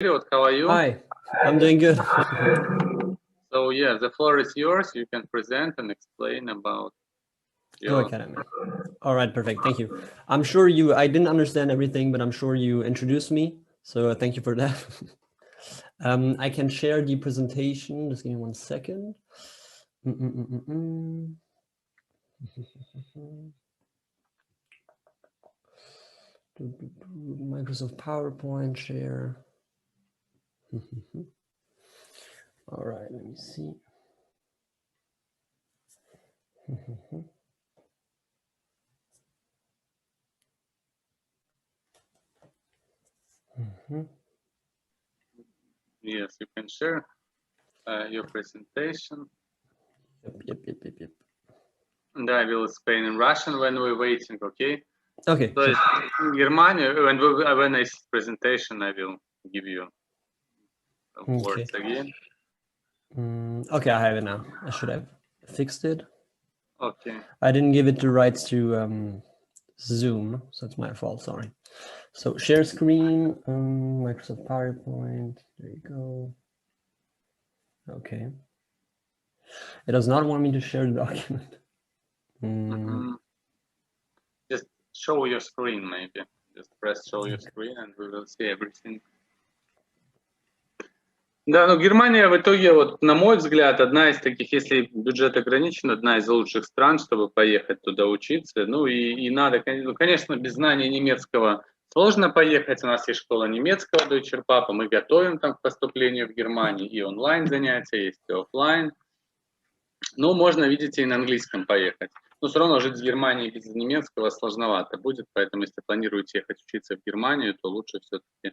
How are you? Hi, I'm doing good. So yeah, the floor is yours. You can present and explain about your GoAcademy. All right, perfect. Thank you. I'm sure I didn't understand everything, but I'm sure you introduced me. So thank you for that. I can share the presentation. Just give me 1 second. Microsoft PowerPoint share. All right, let me see. Yes, you can share your presentation. Yep. And I will explain in Russian when we're waiting, okay? Okay. So in Germany, when I see presentation, I will give you words again. Okay, I have it now. I should have fixed it. Okay. I didn't give it the rights to Zoom, so it's my fault, sorry. So share screen, Microsoft PowerPoint, there you go. Okay. It does not want me to share the document. Just show your screen, maybe. Just press show your screen and we will see everything. Да, но Германия в итоге, вот, на мой взгляд, одна из таких, если бюджет ограничен, одна из лучших стран, чтобы поехать туда учиться. Ну и надо, конечно, без знания немецкого сложно поехать. У нас есть школа немецкого Deutscher Papa, мы готовим там к поступлению в Германии, и онлайн занятия, есть и офлайн. Но можно, видите, и на английском поехать. Но все равно жить в Германии без немецкого сложновато будет, поэтому если планируете ехать учиться в Германию, то лучше все-таки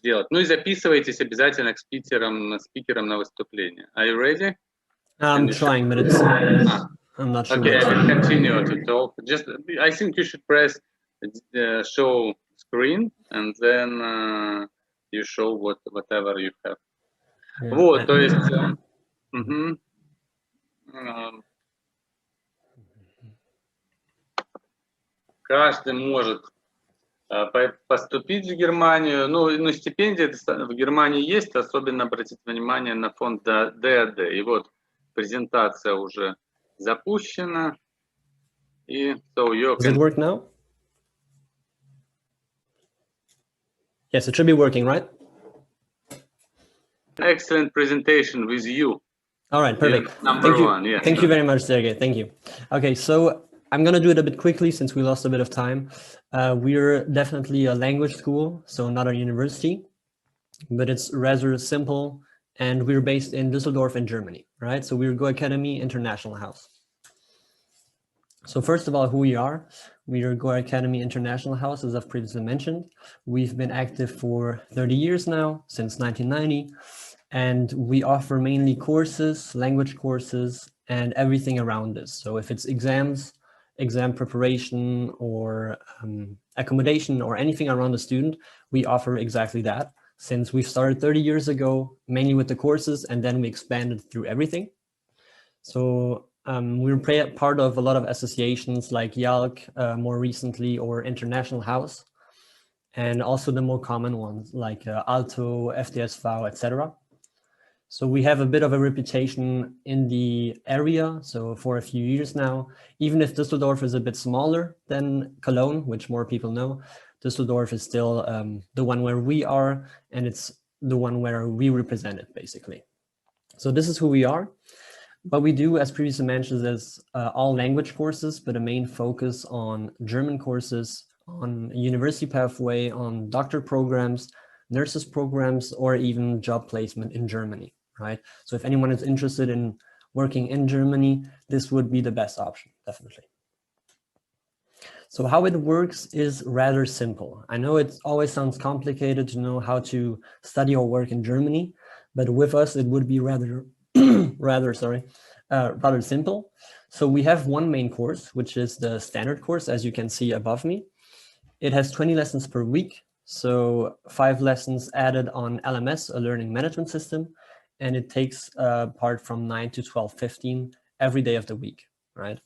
делать. Ну и записывайтесь обязательно к спикерам на выступление. Are you ready? I'm trying, but it's I'm not sure. Okay, I will continue to talk. Just, I think you should press show screen and then you show whatever you have. Вот, то есть каждый может поступить в Германию. Ну, стипендии в Германии есть, особенно обратите внимание на фонд ДАД. И вот презентация уже запущена. И so you Does it work now? Yes, it should be working, right? Excellent presentation with you. All right, perfect. Number one, yeah. Thank you very much, Sergey. Thank you. Okay, so I'm going to do it a bit quickly since we lost a bit of time. We're definitely a language school, so not a university, but it's rather simple. And we're based in Dusseldorf in Germany, right? So we're GoAcademy International House. So first of all, who we are GoAcademy International House, as I've previously mentioned. We've been active for 30 years now, since 1990. And we offer mainly courses, language courses, and everything around this. So if it's exams, exam preparation, or accommodation, or anything around the student, we offer exactly that. Since we started 30 years ago, mainly with the courses, and then we expanded through everything. So we're part of a lot of associations like YALC more recently, or International House, and also the more common ones like ALTO, FDSV, etc. So we have a bit of a reputation in the area, so for a few years now. Even if Düsseldorf is a bit smaller than Cologne, which more people know, Düsseldorf is still the one where we are, and it's the one where we represent it, basically. So this is who we are. What we do, as previously mentioned, is all language courses, but a main focus on German courses, on university pathway, on doctor programs, nurses programs, or even job placement in Germany, right? So if anyone is interested in working in Germany, this would be the best option, definitely. So how it works is rather simple. I know it always sounds complicated to know how to study or work in Germany, but with us, it would be rather simple. So we have one main course, which is the standard course, as you can see above me. It has 20 lessons per week. So 5 lessons added on LMS, a learning management system, and it takes part from 9 to 12:15 every day of the week, right?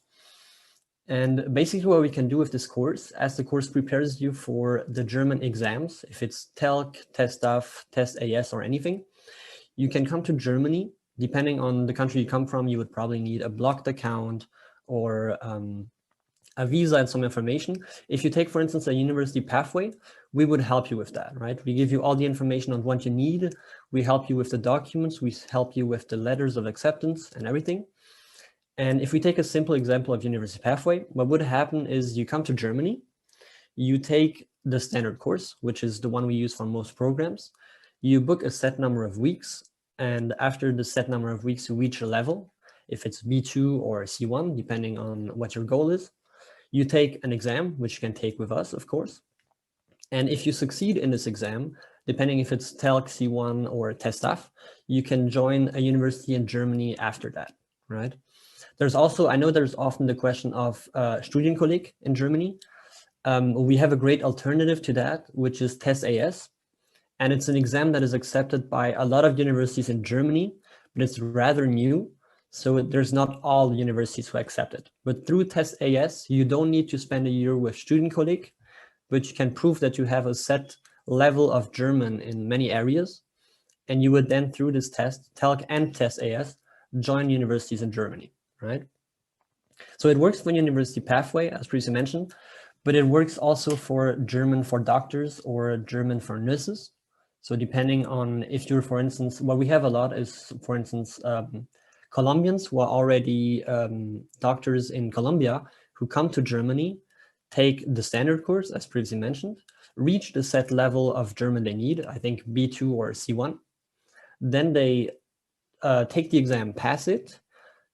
And basically what we can do with this course, as the course prepares you for the German exams, if it's TELC, TestDAF, TestAS or anything, you can come to Germany. Depending on the country you come from, you would probably need a blocked account or a visa and some information. If you take, for instance, a university pathway, we would help you with that, right? We give you all the information on what you need. We help you with the documents. We help you with the letters of acceptance and everything. And if we take a simple example of university pathway, what would happen is you come to Germany, you take the standard course, which is the one we use for most programs. You book a set number of weeks, and after the set number of weeks, you reach a level, if it's B2 or C1, depending on what your goal is. You take an exam, which you can take with us, of course. And if you succeed in this exam, depending if it's TELC, C1 or TestDAF, you can join a university in Germany after that, right? There's also, I know there's often the question of Studienkolleg in Germany. We have a great alternative to that, which is TestAS. And it's an exam that is accepted by a lot of universities in Germany, but it's rather new. So there's not all universities who accept it. But through TestAS, you don't need to spend a year with Studienkolleg, but you can prove that you have a set level of German in many areas. And you would then, through this test, TELC and TestAS, join universities in Germany, right? So it works for university pathway, as previously mentioned, but it works also for German for doctors or German for nurses. So depending on if you're, for instance, what we have a lot is, for instance, Colombians who are already doctors in Colombia who come to Germany, take the standard course, as previously mentioned, reach the set level of German they need, I think B2 or C1. Then they take the exam, pass it,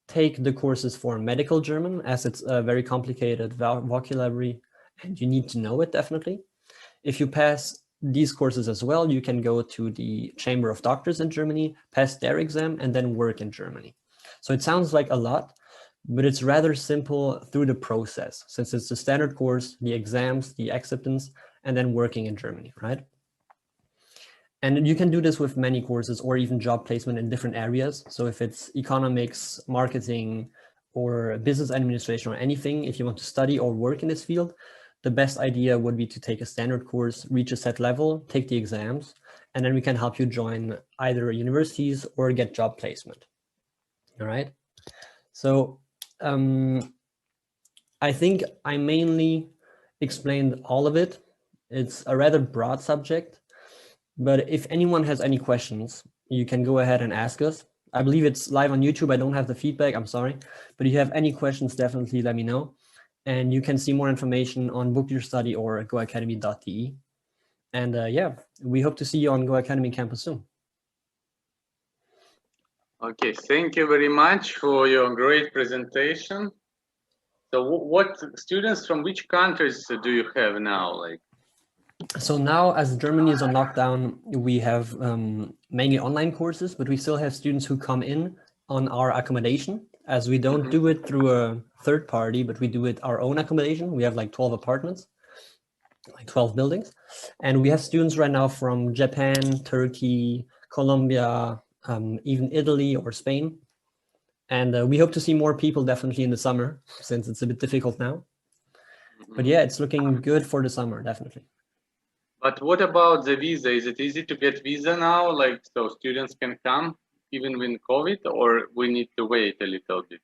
take the courses for medical German, as it's a very complicated vocabulary and you need to know it definitely. If you pass these courses as well, you can go to the Chamber of Doctors in Germany, pass their exam, and then work in Germany. So it sounds like a lot, but it's rather simple through the process, since it's the standard course, the exams, the acceptance, and then working in Germany, right? And you can do this with many courses or even job placement in different areas. So if it's economics, marketing, or business administration or anything, if you want to study or work in this field, the best idea would be to take a standard course, reach a set level, take the exams, and then we can help you join either universities or get job placement. All right. So I think I mainly explained all of it. It's a rather broad subject, but if anyone has any questions, you can go ahead and ask us. I believe it's live on YouTube. I don't have the feedback, I'm sorry, but if you have any questions, definitely let me know. And you can see more information on Book Your Study or GoAcademy.de. And yeah, we hope to see you on GoAcademy campus soon. Okay, thank you very much for your great presentation. So what students from which countries do you have now? Like, so now, as Germany is on lockdown, we have mainly online courses, but we still have students who come in on our accommodation, as we don't do it through a third party, but we do it our own accommodation. We have like 12 apartments, like 12 buildings. And we have students right now from Japan, Turkey, Colombia, even Italy or Spain. And we hope to see more people definitely in the summer, since it's a bit difficult now. But yeah, it's looking good for the summer, definitely. But what about the visa? Is it easy to get visa now? Like, so students can come even with COVID, or we need to wait a little bit?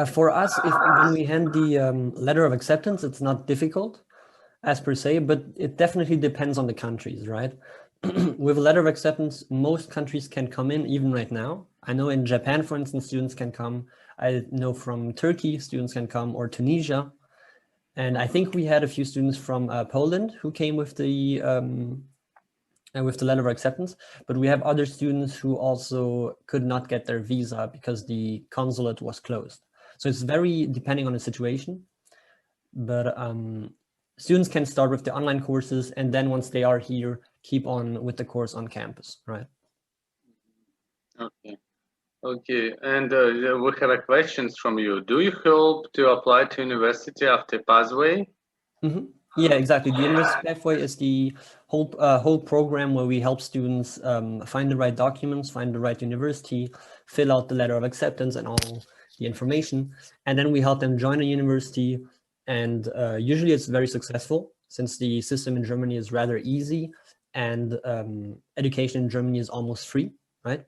For us, when we hand the letter of acceptance, it's not difficult as per se, but it definitely depends on the countries, right? With a letter of acceptance, most countries can come in even right now. I know in Japan, for instance, students can come. I know from Turkey, students can come, or Tunisia. And I think we had a few students from Poland who came with the letter of acceptance, but we have other students who also could not get their visa because the consulate was closed. So it's very depending on the situation, but students can start with the online courses, and then once they are here, keep on with the course on campus, right? Okay. Okay, and we have questions from you. Do you hope to apply to university after pathway? Yeah, exactly. The University Pathway is the whole program where we help students find the right documents, find the right university, fill out the letter of acceptance and all the information, and then we help them join a university And usually it's very successful since the system in Germany is rather easy and education in Germany is almost free, right?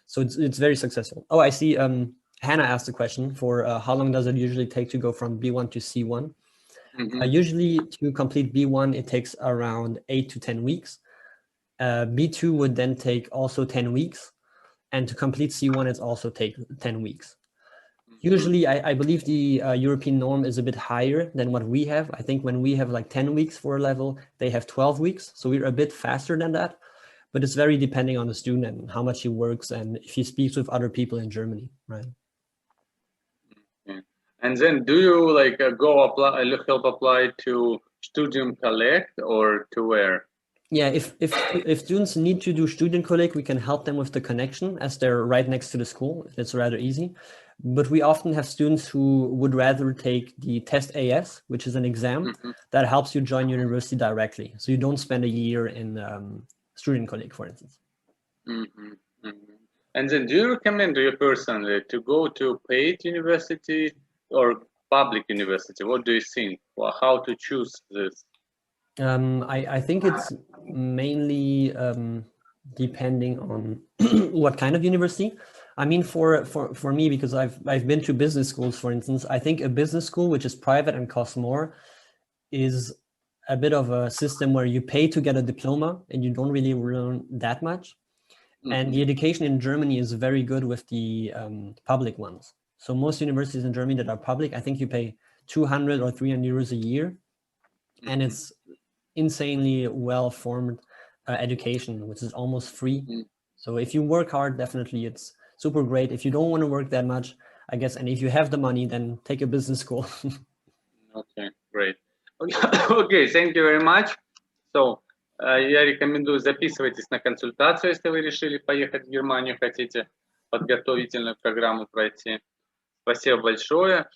So it's very successful. Oh, I see Hannah asked a question for how long does it usually take to go from B1 to C1? Usually to complete B1, it takes around 8 to 10 weeks. B2 would then take also 10 weeks. And to complete C1, it's also take 10 weeks. Usually, I believe the European norm is a bit higher than what we have. I think when we have like 10 weeks for a level, they have 12 weeks. So we're a bit faster than that. But it's very depending on the student and how much he works and if he speaks with other people in Germany, right? Okay. And then do you like go apply, help apply to Studium Collect or to where? Yeah, if students need to do Studienkolleg, we can help them with the connection as they're right next to the school. It's rather easy. But we often have students who would rather take the test AS, which is an exam that helps you join university directly. So you don't spend a year in Studienkolleg, for instance. And then do you recommend to your person to go to paid university or public university? What do you think? Well, how to choose this? I think it's mainly depending on what kind of university. I mean, for me, because I've been to business schools, for instance, I think a business school which is private and costs more is a bit of a system where you pay to get a diploma and you don't really learn that much. And the education in Germany is very good with the public ones. So most universities in Germany that are public, I think you pay 200 or 300 euros a year. And it's insanely well-formed education, which is almost free. So if you work hard, definitely it's super great. If you don't want to work that much, I guess, and if you have the money, then take a business school. Okay, great. Okay, thank you very much. So, я рекомендую записывайтесь на консультацию, если вы решили поехать в Германию, хотите подготовительную программу пройти. Спасибо большое.